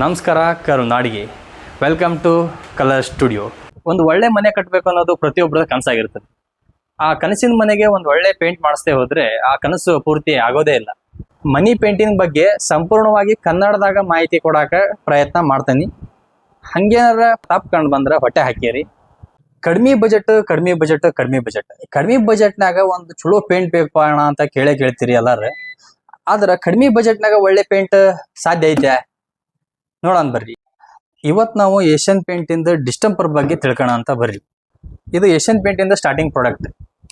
ನಮಸ್ಕಾರ ಕರುನಾಡಿಗೆ welcome to colour studio. ಒಂದು ಒಳ್ಳೆ ಮನೆ ಕಟ್ಟಬೇಕು ಅನ್ನೋದು ಪ್ರತಿಯೊಬ್ಬರ ಕನಸಾಗಿರ್ತದೆ. ಆ ಕನಸಿನ ಮನೆಗೆ ಒಂದು ಒಳ್ಳೆ ಪೇಂಟ್ ಮಾಡಿಸ್ತೇ ಹೋದ್ರೆ ಆ ಕನಸು ಪೂರ್ತಿ ಆಗೋದೇ ಇಲ್ಲ. ಮನಿ ಪೇಂಟಿಂಗ್ ಬಗ್ಗೆ ಸಂಪೂರ್ಣವಾಗಿ ಕನ್ನಡದಾಗ ಮಾಹಿತಿ ಕೊಡಾಕ ಪ್ರಯತ್ನ ಮಾಡ್ತೀನಿ. ಹಂಗೇನಾರ ತಪ್ಪು ಕಂಡು ಬಂದ್ರೆ ಹೊಟ್ಟೆ ಹಾಕಿರಿ. ಕಡಿಮೆ ಬಜೆಟ್ನಾಗ ಒಂದು ಚಲೋ ಪೇಂಟ್ ಬೇಕು ಅಣ್ಣ ಅಂತ ಕೇಳ್ತೀರಿ ಎಲ್ಲಾರು. ಆದ್ರೆ ಕಡಿಮೆ ಬಜೆಟ್ನಾಗ ಒಳ್ಳೆ ಪೇಂಟ್ ಸಾಧ್ಯ ಐತೆ ನೋಡೋಣ ಬರ್ರಿ. ಇವತ್ತು ನಾವು ಏಷ್ಯನ್ ಪೇಂಟ್ ಇಂದ ಡಿಸ್ಟಂಪರ್ ಬಗ್ಗೆ ತಿಳ್ಕೋಣ ಅಂತ ಬರ್ರಿ. ಇದು ಏಷ್ಯನ್ ಪೇಂಟ್ ಇಂದ ಸ್ಟಾರ್ಟಿಂಗ್ ಪ್ರಾಡಕ್ಟ್.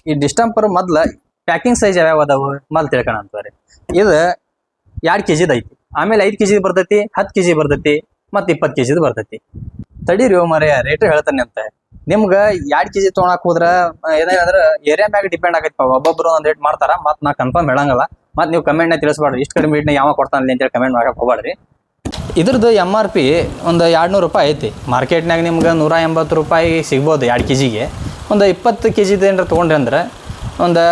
ಈ ಡಿಸ್ಟಂಪರ್ ಮೊದ್ಲ ಪ್ಯಾಕಿಂಗ್ ಸೈಜ್ ಯಾವ್ಯಾವ ಅದಾವ ಮೊದ್ಲು ತಿಳ್ಕೋಣ ಅಂತ ಬರ್ರಿ. ಇದು 2 kg ಐತಿ, ಆಮೇಲೆ 5 kg ಬರ್ತೈತಿ, 10 kg ಬರ್ತೈತಿ, ಮತ್ತೆ 20 kg ಬರ್ತೈತಿ. ತಡೀರಿ ಮರೆ ರೇಟ್ ಹೇಳ್ತಾನೆ ಅಂತ. ನಿಮ್ಗೆ 2 kg ತೊಗೊಳಕ್ ಹೋದ್ರ ಏನಾದ್ರೆ ಏರಿಯಾ ಮ್ಯಾಗ ಡಿಪೆಂಡ್ ಆಗೈತಿ. ಒಬ್ಬೊಬ್ರು ಒಂದ್ ರೇಟ್ ಮಾಡ್ತಾರ, ಮತ್ ನಾ ಕನ್ಫರ್ಮ್ ಹೇಳಂಗಲ್ಲ. ಮತ್ ನೀವು ಕಮೆಂಟ್ ನ ತಿಳಿಸ್ಬಾರ್ರಿ, ಇಷ್ಟು ಕಡಿಮೆ ರೇಟ್ನ ಯಾವ ಕೊಡ್ತಾನಲ್ಲಿ ಅಂತೇಳಿ ಕಮೆಂಟ್ ಮಾಡಕ್ ಹೋಗ್ಬಾಡ್ರಿ. ಇದ್ರದ್ದು MRP ಒಂದು 200 ರೂಪಾಯಿ ಐತಿ. ಮಾರ್ಕೆಟ್ನಾಗ ನಿಮ್ಗೆ 180 ರೂಪಾಯಿ ಸಿಗ್ಬೋದು 2 kg. ಒಂದು 20 kg ಏನಾರ ತೊಗೊಂಡ್ರಿ ಅಂದ್ರೆ ಒಂದು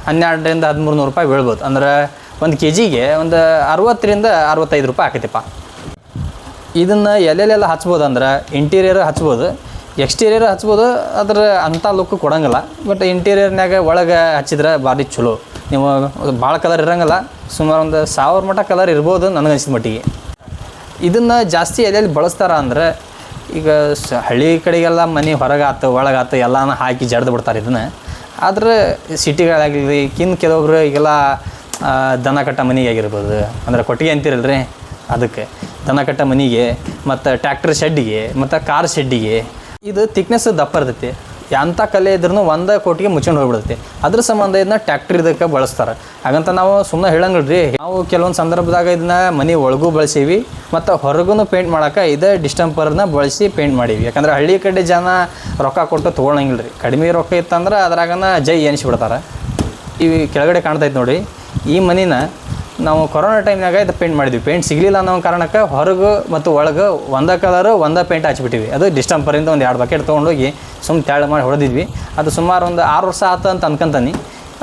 1200ರಿಂದ 1300 ರೂಪಾಯಿ ಬೀಳ್ಬೋದು. ಅಂದ್ರೆ 1 kg ಒಂದು 60ರಿಂದ 65 ರೂಪಾಯಿ ಆಕೈತಿಪ್ಪ. ಇದನ್ನು ಎಲ್ಲೆಲ್ಲೆಲ್ಲ ಹಚ್ಬೋದು ಅಂದ್ರೆ ಇಂಟೀರಿಯರ್ ಹಚ್ಬೋದು, ಎಕ್ಸ್ಟೀರಿಯರ್ ಹಚ್ಬೋದು. ಅದ್ರ ಅಂಥ ಲುಕ್ ಕೊಡಂಗಿಲ್ಲ. ಬಟ್ ಇಂಟೀರಿಯರ್ನಾಗ ಒಳಗೆ ಹಚ್ಚಿದ್ರೆ ಭಾರಿ ಚಲೋ. ನೀವು ಭಾಳ ಕಲರ್ ಇರೋಂಗಿಲ್ಲ, ಸುಮಾರು ಒಂದು 1000 ಮಟ್ಟ ಕಲರ್ ಇರ್ಬೋದು ನನಗನ್ಸಿದ ಮಟ್ಟಿಗೆ. ಇದನ್ನು ಜಾಸ್ತಿ ಎಲ್ಲೆಲ್ಲಿ ಬಳಸ್ತಾರ ಅಂದ್ರೆ ಈಗ ಹಳ್ಳಿ ಕಡೆಗೆಲ್ಲ ಮನೆ ಹೊರಗಾತು ಒಳಗಾತು ಎಲ್ಲಾನು ಹಾಕಿ ಜಡ್ದು ಬಿಡ್ತಾರೆ ಇದನ್ನು. ಆದ್ರೆ ಸಿಟಿಗಳಾಗಲಿ ಕೆಲವೊಬ್ರು ಈಗೆಲ್ಲ ದನ ಕಟ್ಟ ಮನೆಗೆ ಆಗಿರ್ಬೋದು, ಅಂದ್ರೆ ಕೊಟ್ಟಿಗೆ ಅಂತಿರಲ್ರಿ, ಅದಕ್ಕೆ ದನ ಕಟ್ಟ ಮನೆಗೆ ಮತ್ತು ಟ್ಯಾಕ್ಟರ್ ಶೆಡ್ಡಿಗೆ ಮತ್ತು ಕಾರ್ ಶೆಡ್ಡಿಗೆ ಇದು ಥಿಕ್ನೆಸ್ ದಪ್ಪ ಇರ್ತೈತಿ. ಎಂಥ ಕಲೆ ಇದ್ರೂ 1 ಕೋಟಿಗೆ ಮುಚ್ಕೊಂಡು ಹೋಗ್ಬಿಡುತ್ತೆ. ಅದ್ರ ಸಂಬಂಧ ಇದನ್ನ ಟ್ಯಾಕ್ಟರ್ ಇದಕ್ಕೆ ಬಳಸ್ತಾರೆ. ಹಾಗಂತ ನಾವು ಸುಮ್ಮನೆ ಹೇಳಂಗಿಲ್ರಿ. ನಾವು ಕೆಲವೊಂದು ಸಂದರ್ಭದಾಗ ಇದನ್ನ ಮನೆ ಒಳಗೂ ಬಳಸೀವಿ ಮತ್ತು ಹೊರಗೂ ಪೇಂಟ್ ಮಾಡೋಕೆ ಇದೇ ಡಿಸ್ಟಂಪರ್ನ ಬಳಸಿ ಪೇಂಟ್ ಮಾಡೀವಿ. ಯಾಕಂದ್ರೆ ಹಳ್ಳಿ ಕಡೆ ಜನ ರೊಕ್ಕ ಕೊಟ್ಟು ತೊಗೊಳಂಗಿಲ್ರಿ. ಕಡಿಮೆ ರೊಕ್ಕ ಇತ್ತಂದ್ರೆ ಅದ್ರಾಗನ ಜೈ ಎನಿಸ್ಬಿಡ್ತಾರೆ. ಈ ಕೆಳಗಡೆ ಕಾಣ್ತೈತೆ ನೋಡಿ, ಈ ಮನಿನ ನಾವು ಕೊರೋನಾ ಟೈಮ್ನಾಗ ಇದು ಪೇಂಟ್ ಮಾಡಿದ್ವಿ. ಪೇಂಟ್ ಸಿಗಲಿಲ್ಲ ಅನ್ನೋ ಕಾರಣಕ್ಕೆ ಹೊರಗೆ ಮತ್ತು ಒಳಗೆ ಒಂದೇ ಕಲರು ಒಂದೇ ಪೇಂಟ್ ಹಚ್ಬಿಟ್ಟಿವಿ. ಅದು ಡಿಸ್ಟಂಪರಿಂದ ಒಂದು 2 ಬಕೆಟ್ ತೊಗೊಂಡೋಗಿ ಸುಮ್ಮನೆ ತೆಳ್ಳು ಮಾಡಿ ಹೊಡೆದಿದ್ವಿ. ಅದು ಸುಮಾರು ಒಂದು 6 ವರ್ಷ ಆಯ್ತು ಅಂತ ಅನ್ಕೊಂತಾನೆ.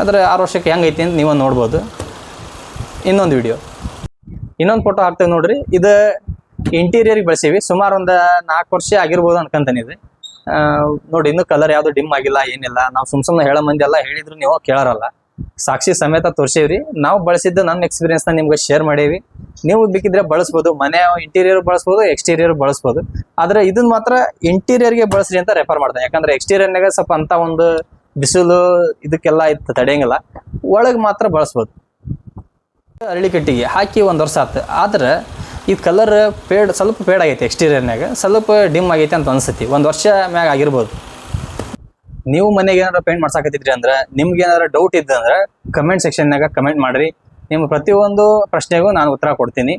ಆದರೆ 6 ವರ್ಷಕ್ಕೆ ಹೆಂಗೈತಿ ಅಂತ ನೀವು ನೋಡ್ಬೋದು. ಇನ್ನೊಂದು ಫೋಟೋ ಹಾಕ್ತೇವೆ ನೋಡ್ರಿ. ಇದು ಇಂಟೀರಿಯರ್ಗೆ ಬಳಸೀವಿ. ಸುಮಾರು ಒಂದು 4 ವರ್ಷ ಆಗಿರ್ಬೋದು ಅನ್ಕೊಂತಾನೆ. ಇದು ನೋಡಿ, ಇನ್ನೂ ಕಲರ್ ಯಾವುದು ಡಿಮ್ ಆಗಿಲ್ಲ, ಏನಿಲ್ಲ. ನಾವು ಸುಮ್ಮನೆ ಹೇಳೋ ಮಂದಿ ಎಲ್ಲ ಹೇಳಿದ್ರು ನೀವು ಕೇಳೋರಲ್ಲ. ಸಾಕ್ಷಿ ಸಮೇತ ತೋರಿಸೇವ್ರಿ. ನಾವು ಬಳಸಿದ್ದು ನನ್ನ ಎಕ್ಸ್ಪೀರಿಯನ್ಸ್ನ ನಿಮ್ಗೆ ಶೇರ್ ಮಾಡೇವಿ. ನೀವು ಬೇಕಿದ್ರೆ ಬಳಸ್ಬೋದು. ಮನೆ ಇಂಟೀರಿಯರ್ ಬಳಸ್ಬೋದು, ಎಕ್ಸ್ಟೀರಿಯರ್ ಬಳಸ್ಬೋದು. ಆದರೆ ಇದನ್ನ ಮಾತ್ರ ಇಂಟೀರಿಯರ್ಗೆ ಬಳಸ್ರಿ ಅಂತ ರೆಫರ್ ಮಾಡ್ತಾನೆ. ಯಾಕಂದ್ರೆ ಎಕ್ಸ್ಟೀರಿಯರ್ನಾಗ ಸ್ವಲ್ಪ ಅಂತ ಒಂದು ಬಿಸಿಲು ಇದಕ್ಕೆಲ್ಲ ಇತ್ತು ತಡೆಯಂಗಿಲ್ಲ. ಒಳಗೆ ಮಾತ್ರ ಬಳಸ್ಬೋದು. ಅರಳಿ ಕಟ್ಟಿಗೆ ಹಾಕಿ 1 ವರ್ಷ ಆಯ್ತು. ಆದ್ರೆ ಈ ಕಲರ್ ಸ್ವಲ್ಪ ಫೇಡ್ ಆಗೈತೆ. ಎಕ್ಸ್ಟೀರಿಯರ್ನಾಗ ಸ್ವಲ್ಪ ಡಿಮ್ ಆಗೈತೆ ಅಂತ ಅನ್ಸತಿ. 1 ವರ್ಷ ಮ್ಯಾಗ ಆಗಿರ್ಬೋದು. ನೀವು ಮನೆಗೆ ಏನಾರ ಪೇಂಟ್ ಮಾಡ್ಸಾಕತ್ತಿದ್ರಿ ಅಂದ್ರೆ, ನಿಮ್ಗೆ ಏನಾರ ಡೌಟ್ ಇದ್ದಂದ್ರೆ ಕಮೆಂಟ್ ಸೆಕ್ಷನ್ನಾಗ ಕಮೆಂಟ್ ಮಾಡಿರಿ. ನಿಮ್ಮ ಪ್ರತಿಯೊಂದು ಪ್ರಶ್ನೆಗೂ ನಾನು ಉತ್ತರ ಕೊಡ್ತೀನಿ.